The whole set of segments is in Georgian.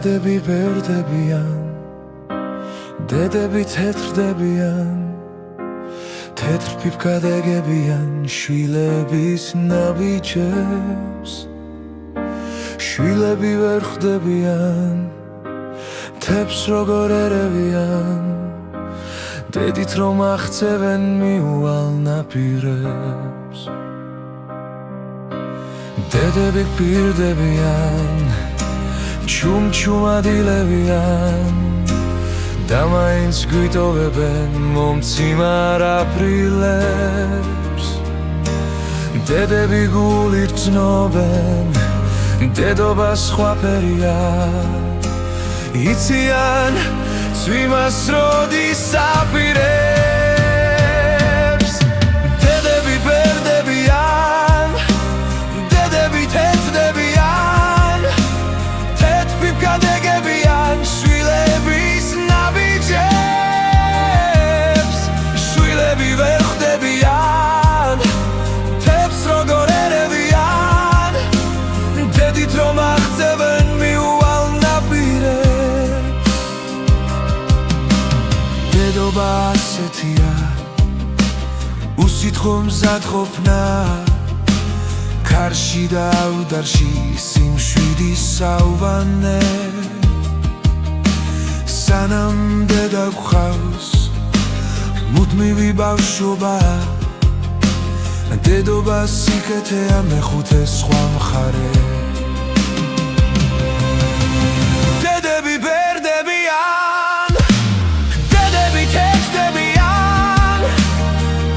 დედები ბერდებიან, დედები თეთრდებიან, თეთრ ფიფკადეგებიან შვილების ნაბიჯებს. შვილები ვერ ხდებიან, თებს როგორ ერევიან, დედით რომ აღწევენ მიუვალ ნაპირებს. დედები გვირდებიან, ჩუმჩუმად ილევიან და მაინც გვიტოვებენ მომციმარ აპრილებს. დედები გულით გრძნობენ, დედობა სხვაფერია, იციან წვიმას როდის აპირებს. დედები ბერდებიან, დედები თეთრდებიან, თეთრ ფიფკადეგებიან შვილების ნაბიჯებს. შვილები ვერ ხდებიან, თებს როგორ ერევიან, დედით რომ აღწევენ მიუვალ ნაპირებს. დედობა ასეთია, უსიტყვო მზადყოფნა, ქარში და ავდარში სიმშვიდის საუვანე. სანამ დედა გვყავს მუდმივი ბავშვობა, დედობა სიკეთეა მეხუთე სხვა მხარე. დედები ბერდებიან, დედები თეთრდებიან,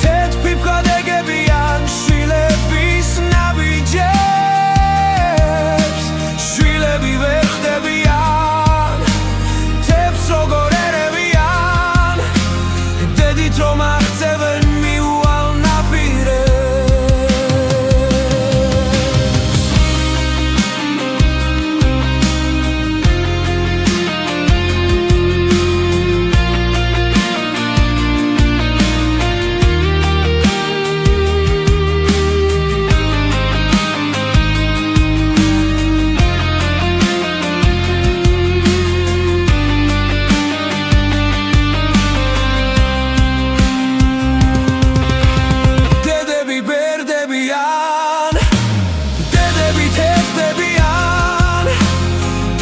თეთრ ფიფკადეგებიან შვილების ნაბიჯებს. შვილები ვერ ხდებიან, თებს როგორ ერევიან, დედით რომ აღწევენ მიუვალ ნაპირებს. დედები ბერდებიან, დედები თეთრდებიან,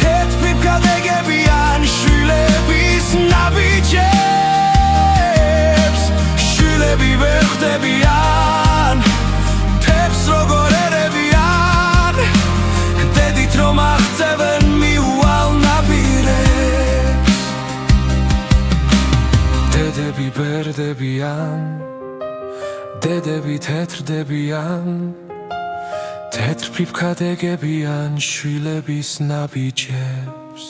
თეთრ ფიფკადეგებიან შვილების ნაბიჯებს. შვილები ვერ ხდებიან, თებს როგორ ერევიან, დედით რომ აღწევენ მიუვალ ნაპირებს. დედები ბერდებიან, დედები თეთრდებიან, თეთრ ფიფკადეგებიან შვილების ნაბიჯებს.